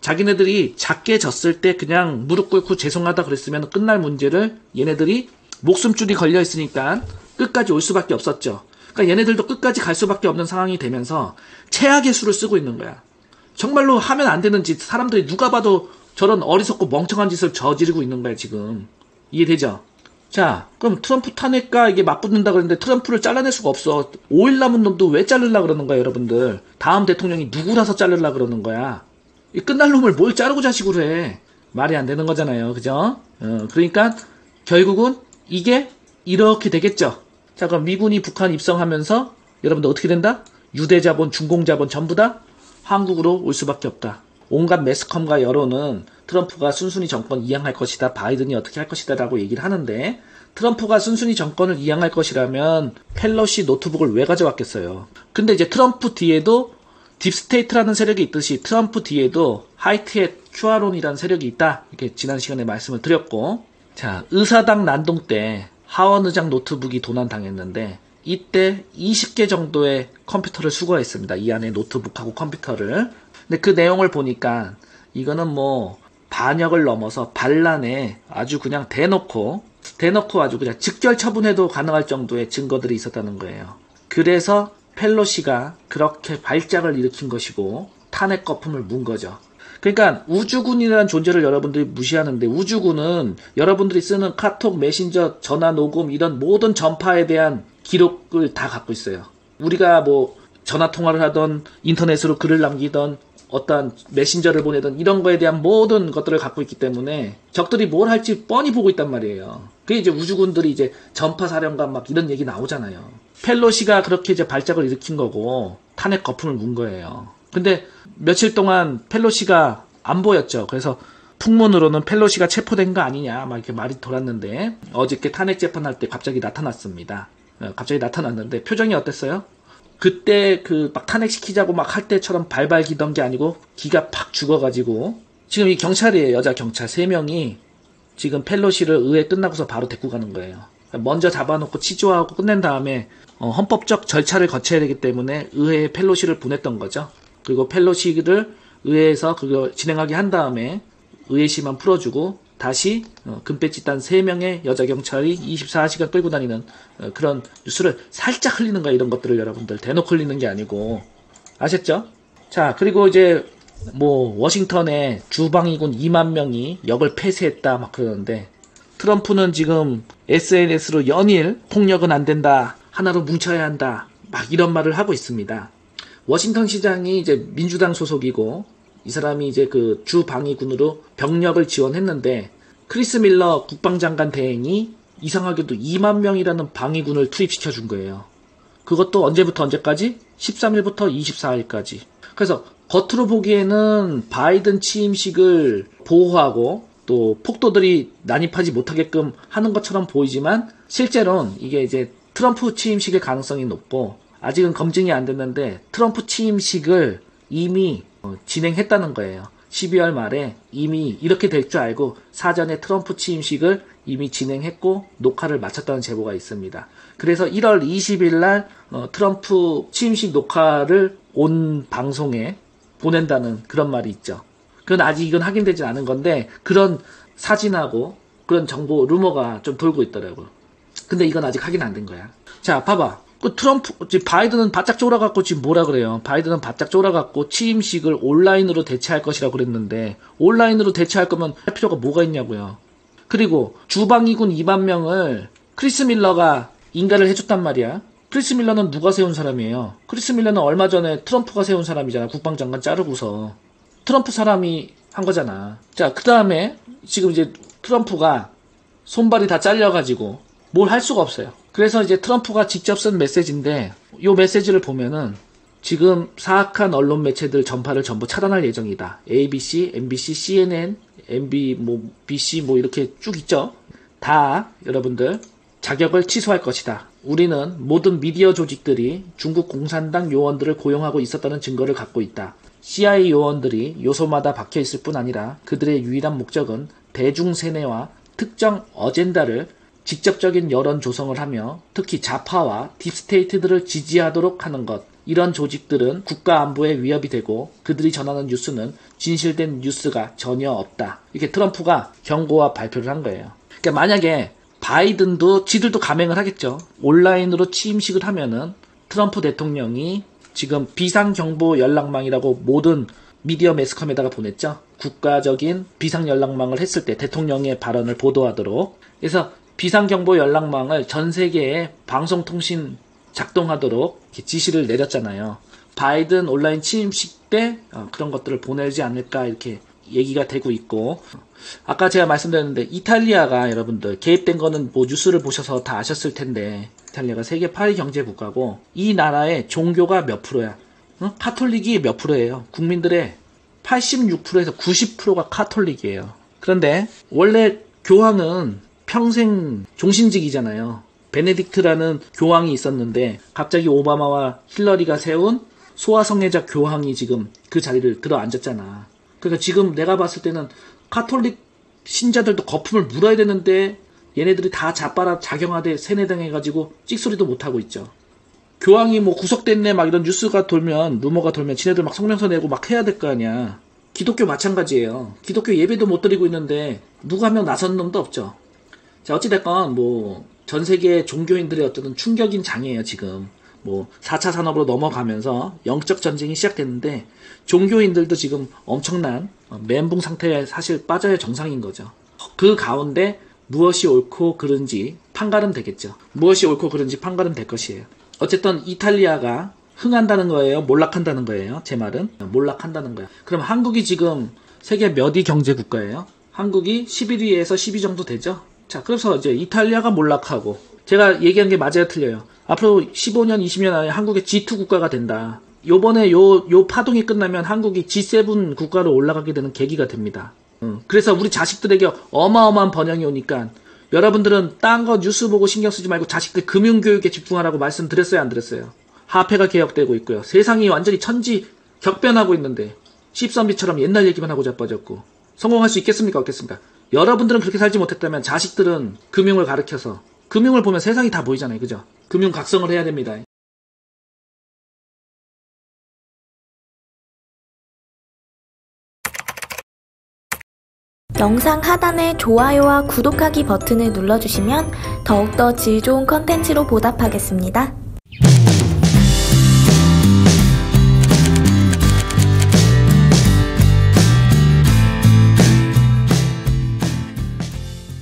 자기네들이 작게 졌을 때 그냥 무릎 꿇고 죄송하다 그랬으면 끝날 문제를 얘네들이 목숨줄이 걸려 있으니까 끝까지 올 수밖에 없었죠. 그러니까 얘네들도 끝까지 갈 수밖에 없는 상황이 되면서 최악의 수를 쓰고 있는 거야. 정말로 하면 안 되는 짓, 사람들이 누가 봐도 저런 어리석고 멍청한 짓을 저지르고 있는 거야 지금. 이해되죠? 자, 그럼 트럼프 탄핵과 이게 맞붙는다 그랬는데 트럼프를 잘라낼 수가 없어. 5일 남은 놈도 왜 자르려고 그러는 거야 여러분들. 다음 대통령이 누구라서 자르려고 그러는 거야. 이 끝날 놈을 뭘 자르고 자식으로 해. 말이 안 되는 거잖아요. 그죠? 그러니까 결국은 이게 이렇게 되겠죠. 자, 그럼 미군이 북한 입성하면서 여러분들 어떻게 된다? 유대자본, 중공자본 전부 다 한국으로 올 수밖에 없다. 온갖 매스컴과 여론은 트럼프가 순순히 정권 이양할 것이다. 바이든이 어떻게 할 것이다 라고 얘기를 하는데, 트럼프가 순순히 정권을 이양할 것이라면 펠로시 노트북을 왜 가져왔겠어요. 근데 이제 트럼프 뒤에도 딥스테이트라는 세력이 있듯이 트럼프 뒤에도 하이트햇 큐아론이라는 세력이 있다. 이렇게 지난 시간에 말씀을 드렸고, 자, 의사당 난동 때 하원 의장 노트북이 도난당했는데 이때 20개 정도의 컴퓨터를 수거했습니다. 이 안에 노트북하고 컴퓨터를. 근데 그 내용을 보니까 이거는 뭐 반역을 넘어서 반란에 아주 그냥 대놓고 아주 그냥 직결 처분해도 가능할 정도의 증거들이 있었다는 거예요. 그래서 펠로시가 그렇게 발작을 일으킨 것이고 탄핵 거품을 문 거죠. 그러니까 우주군이라는 존재를 여러분들이 무시하는데, 우주군은 여러분들이 쓰는 카톡, 메신저, 전화 녹음 이런 모든 전파에 대한 기록을 다 갖고 있어요. 우리가 뭐 전화 통화를 하던 인터넷으로 글을 남기던 어떠한 메신저를 보내던 이런 거에 대한 모든 것들을 갖고 있기 때문에 적들이 뭘 할지 뻔히 보고 있단 말이에요. 그게 이제 우주군들이 이제 전파사령관 막 이런 얘기 나오잖아요. 펠로시가 그렇게 이제 발작을 일으킨 거고 탄핵 거품을 문 거예요. 근데 며칠 동안 펠로시가 안 보였죠. 그래서 풍문으로는 펠로시가 체포된 거 아니냐 막 이렇게 말이 돌았는데, 어저께 탄핵 재판할 때 갑자기 나타났습니다. 갑자기 나타났는데 표정이 어땠어요? 그때 그 막 탄핵시키자고 막 할 때처럼 발발 기던 게 아니고 기가 팍 죽어가지고, 지금 이 경찰이에요. 여자 경찰 3명이 지금 펠로시를 의회 끝나고서 바로 데리고 가는 거예요. 먼저 잡아놓고 치조하고 끝낸 다음에 헌법적 절차를 거쳐야 되기 때문에 의회에 펠로시를 보냈던 거죠. 그리고 펠로시를 의회에서 그걸 진행하게 한 다음에 의회시만 풀어주고 다시 금배지 딴 3명의 여자 경찰이 24시간 끌고 다니는 그런 뉴스를 살짝 흘리는 거야. 이런 것들을 여러분들 대놓고 흘리는 게 아니고. 아셨죠? 자, 그리고 이제 뭐 워싱턴에 주방위군 2만 명이 역을 폐쇄했다 막 그러는데, 트럼프는 지금 SNS로 연일 폭력은 안 된다, 하나로 뭉쳐야 한다 막 이런 말을 하고 있습니다. 워싱턴 시장이 이제 민주당 소속이고 이 사람이 이제 그 주방위군으로 병력을 지원했는데, 크리스 밀러 국방장관 대행이 이상하게도 2만 명이라는 방위군을 투입시켜 준 거예요. 그것도 언제부터 언제까지? 13일부터 24일까지. 그래서 겉으로 보기에는 바이든 취임식을 보호하고 또 폭도들이 난입하지 못하게끔 하는 것처럼 보이지만, 실제로는 이게 이제 트럼프 취임식의 가능성이 높고, 아직은 검증이 안 됐는데 트럼프 취임식을 이미 진행했다는 거예요. 12월 말에 이미 이렇게 될 줄 알고 사전에 트럼프 취임식을 이미 진행했고 녹화를 마쳤다는 제보가 있습니다. 그래서 1월 20일 날 트럼프 취임식 녹화를 온 방송에 보낸다는 그런 말이 있죠. 그건 아직 이건 확인되지 않은 건데, 그런 사진하고 그런 정보 루머가 좀 돌고 있더라고요. 근데 이건 아직 확인 안 된 거야. 자, 봐봐. 그 트럼프, 바이든은 바짝 쫄아갖고 지금 뭐라 그래요? 바이든은 바짝 쫄아갖고 취임식을 온라인으로 대체할 것이라고 그랬는데, 온라인으로 대체할 거면 할 필요가 뭐가 있냐고요. 그리고 주방위군 2만 명을 크리스 밀러가 인가를 해줬단 말이야. 크리스 밀러는 누가 세운 사람이에요? 크리스 밀러는 얼마 전에 트럼프가 세운 사람이잖아. 국방장관 자르고서. 트럼프 사람이 한 거잖아. 자, 그 다음에 지금 이제 트럼프가 손발이 다 잘려가지고 뭘 할 수가 없어요. 그래서 이제 트럼프가 직접 쓴 메시지인데, 이 메시지를 보면은 지금 사악한 언론 매체들 전파를 전부 차단할 예정이다. ABC, MBC, CNN, BC 뭐 이렇게 쭉 있죠. 다 여러분들 자격을 취소할 것이다. 우리는 모든 미디어 조직들이 중국 공산당 요원들을 고용하고 있었다는 증거를 갖고 있다. CIA 요원들이 요소마다 박혀있을 뿐 아니라 그들의 유일한 목적은 대중세뇌와 특정 어젠다를 직접적인 여론 조성을 하며 특히 좌파와 딥스테이트들을 지지하도록 하는 것. 이런 조직들은 국가 안보에 위협이 되고 그들이 전하는 뉴스는 진실된 뉴스가 전혀 없다. 이렇게 트럼프가 경고와 발표를 한 거예요. 그러니까 만약에 바이든도 지들도 감행을 하겠죠. 온라인으로 취임식을 하면은 트럼프 대통령이 지금 비상경보 연락망이라고 모든 미디어 매스컴에다가 보냈죠. 국가적인 비상연락망을 했을 때 대통령의 발언을 보도하도록. 그래서 비상경보 연락망을 전 세계에 방송통신 작동하도록 이렇게 지시를 내렸잖아요. 바이든 온라인 취임식 때 그런 것들을 보내지 않을까 이렇게 얘기가 되고 있고, 아까 제가 말씀드렸는데 이탈리아가 여러분들 개입된 거는 뭐 뉴스를 보셔서 다 아셨을 텐데 이탈리아가 세계 8위 경제 국가고 이 나라의 종교가 몇 프로야? 카톨릭이 몇 프로예요? 국민들의 86%에서 90%가 카톨릭이에요. 그런데 원래 교황은 평생 종신직이잖아요. 베네딕트라는 교황이 있었는데 갑자기 오바마와 힐러리가 세운 소아성애자 교황이 지금 그 자리를 들어 앉았잖아. 그러니까 지금 내가 봤을 때는 카톨릭 신자들도 거품을 물어야 되는데 얘네들이 다 자빠라 작용하되 세뇌당해가지고 찍소리도 못하고 있죠. 교황이 뭐 구속됐네 막 이런 뉴스가 돌면, 루머가 돌면 지네들 막 성명서 내고 막 해야 될 거 아니야. 기독교 마찬가지예요. 기독교 예배도 못 드리고 있는데 누가 한 명 나선 놈도 없죠. 자, 어찌됐건 뭐 전 세계 종교인들의 어떤 충격인 장이에요. 지금 뭐 4차 산업으로 넘어가면서 영적 전쟁이 시작됐는데 종교인들도 지금 엄청난 멘붕 상태에 사실 빠져야 정상인 거죠. 그 가운데 무엇이 옳고 그른지 판가름 되겠죠. 무엇이 옳고 그른지 판가름 될 것이에요. 어쨌든 이탈리아가 흥한다는 거예요? 몰락한다는 거예요? 제 말은 몰락한다는 거야. 그럼 한국이 지금 세계 몇 위 경제 국가예요? 한국이 11위에서 10위 정도 되죠? 자, 그래서 이제 이탈리아가 몰락하고, 제가 얘기한 게 맞아요, 틀려요? 앞으로 15년, 20년 안에 한국의 G2 국가가 된다. 요번에 요 파동이 끝나면 한국이 G7 국가로 올라가게 되는 계기가 됩니다. 그래서 우리 자식들에게 어마어마한 번영이 오니까 여러분들은 딴 거 뉴스 보고 신경 쓰지 말고 자식들 금융교육에 집중하라고 말씀드렸어요, 안 드렸어요? 화폐가 개혁되고 있고요. 세상이 완전히 천지 격변하고 있는데 십선비처럼 옛날 얘기만 하고 자빠졌고 성공할 수 있겠습니까? 없겠습니까? 여러분들은 그렇게 살지 못했다면 자식들은 금융을 가르쳐서, 금융을 보면 세상이 다 보이잖아요. 그죠? 금융 각성을 해야 됩니다. 영상 하단의 좋아요와 구독하기 버튼을 눌러주시면 더욱더 질 좋은 컨텐츠로 보답하겠습니다.